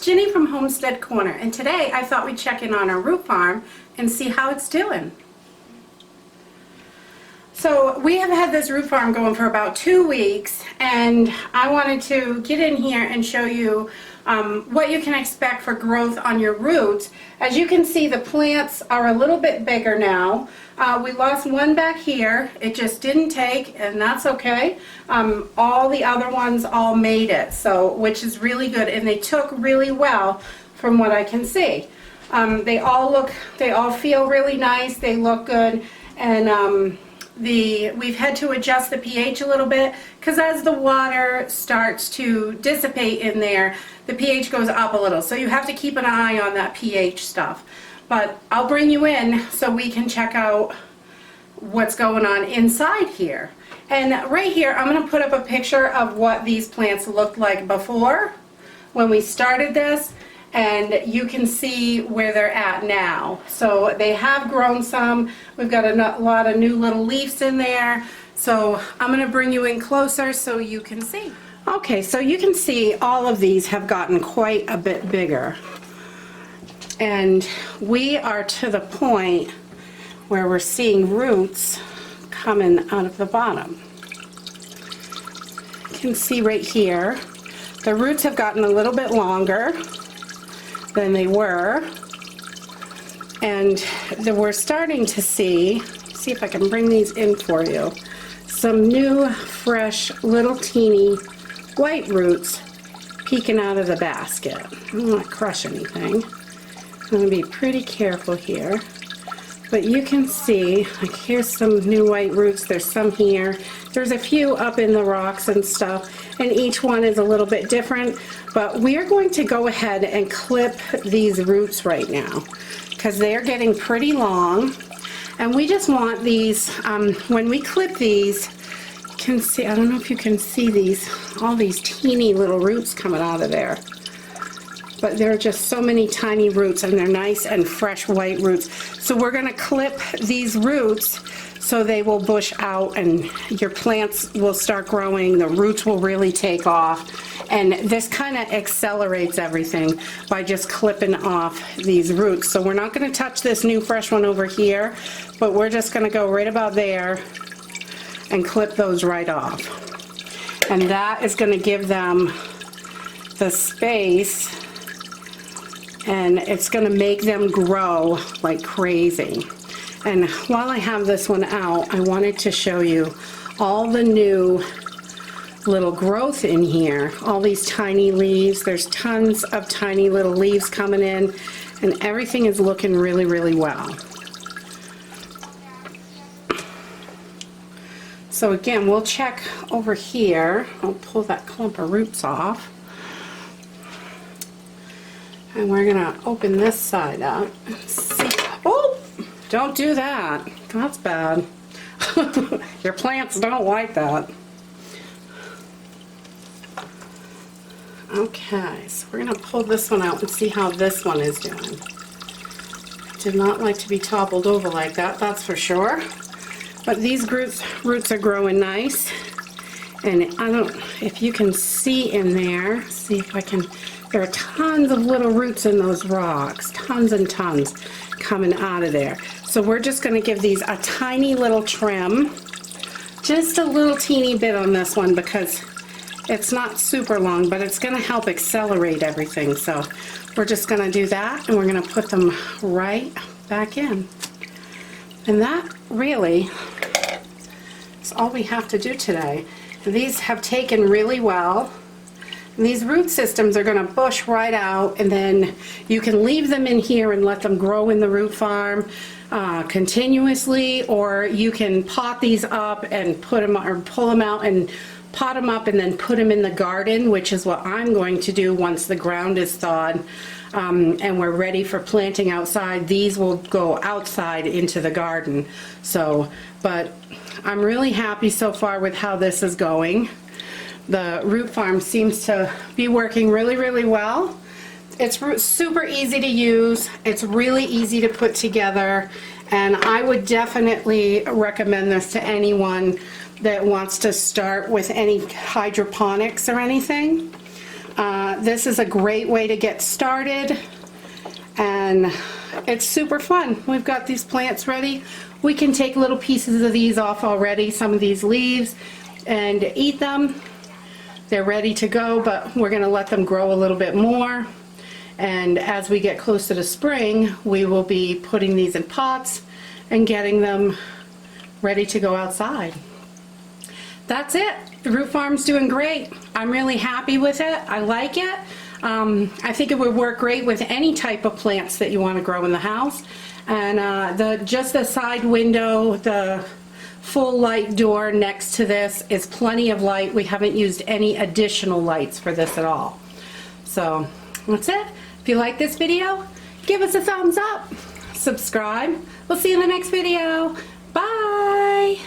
Ginny from Homestead Corner, and today I thought we'd check in on our root farm and see how it's doing. So we have had this root farm going for about 2 weeks, and I wanted to get in here and show you what you can expect for growth on your roots. As you can see, the plants are a little bit bigger now. We lost one back here. It just didn't take, and that's okay. All the other ones all made it, so which is really good, and they took really well from what I can see. They all feel really nice. They look good, and we've had to adjust the pH a little bit because as the water starts to dissipate in there, the pH goes up a little. So you have to keep an eye on that pH stuff. But I'll bring you in so we can check out what's going on inside here. And right here, I'm going to put up a picture of what these plants looked like before when we started this, and you can see where they're at now. So they have grown some. We've got a lot of new little leaves in there. So I'm going to bring you in closer so you can see. Okay, so you can see all of these have gotten quite a bit bigger. And we are to the point where we're seeing roots coming out of the bottom. You can see right here, the roots have gotten a little bit longer than they were, and we're starting to see if I can bring these in for you, some new fresh little teeny white roots peeking out of the basket. I don't want to crush anything. I'm going to be pretty careful here, but you can see, like, here's some new white roots. There's some here. There's a few up in the rocks and stuff, and each one is a little bit different. But we are going to go ahead and clip these roots right now because they're getting pretty long, and we just want these, when we clip these, you can see, I don't know if you can see these, all these teeny little roots coming out of there. But there are just so many tiny roots, and they're nice and fresh white roots. So we're going to clip these roots so they will bush out and your plants will start growing. The roots will really take off. And this kind of accelerates everything by just clipping off these roots. So we're not going to touch this new fresh one over here, but we're just going to go right about there and clip those right off. And that is going to give them the space, and it's going to make them grow like crazy. And while I have this one out, I wanted to show you all the new little growth in here, all these tiny leaves. There's tons of tiny little leaves coming in, and everything is looking really, really well. So again, we'll check over here. I'll pull that clump of roots off. And we're gonna open this side up and see. Oh, don't do that. That's bad. Your plants don't like that. Okay, so we're gonna pull this one out and see how this one is doing. Did not like to be toppled over like that, that's for sure. But these roots are growing nice. And I don't, if you can see in there, see if I can, there are tons of little roots in those rocks, tons and tons coming out of there. So we're just going to give these a tiny little trim, just a little teeny bit on this one because it's not super long, but it's going to help accelerate everything. So we're just going to do that, and we're going to put them right back in. And that really is all we have to do today. These have taken really well. These root systems are going to bush right out, and then you can leave them in here and let them grow in the root farm continuously, or you can pot these up and put them, or pull them out and pot them up and then put them in the garden, which is what I'm going to do once the ground is thawed and we're ready for planting outside. These will go outside into the garden. So, but I'm really happy so far with how this is going. The root farm seems to be working really, really well. It's super easy to use. It's really easy to put together, and I would definitely recommend this to anyone that wants to start with any hydroponics or anything. This is a great way to get started, and it's super fun. We've got these plants ready. We can take little pieces of these off already, some of these leaves, and eat them. They're ready to go, but we're going to let them grow a little bit more. And as we get closer to spring, we will be putting these in pots and getting them ready to go outside. That's it. The root farm's doing great. I'm really happy with it. I like it. I think it would work great with any type of plants that you want to grow in the house. And just the side window, the full light door next to this is plenty of light. We haven't used any additional lights for this at all. So that's it. If you like this video, give us a thumbs up. Subscribe. We'll see you in the next video. Bye.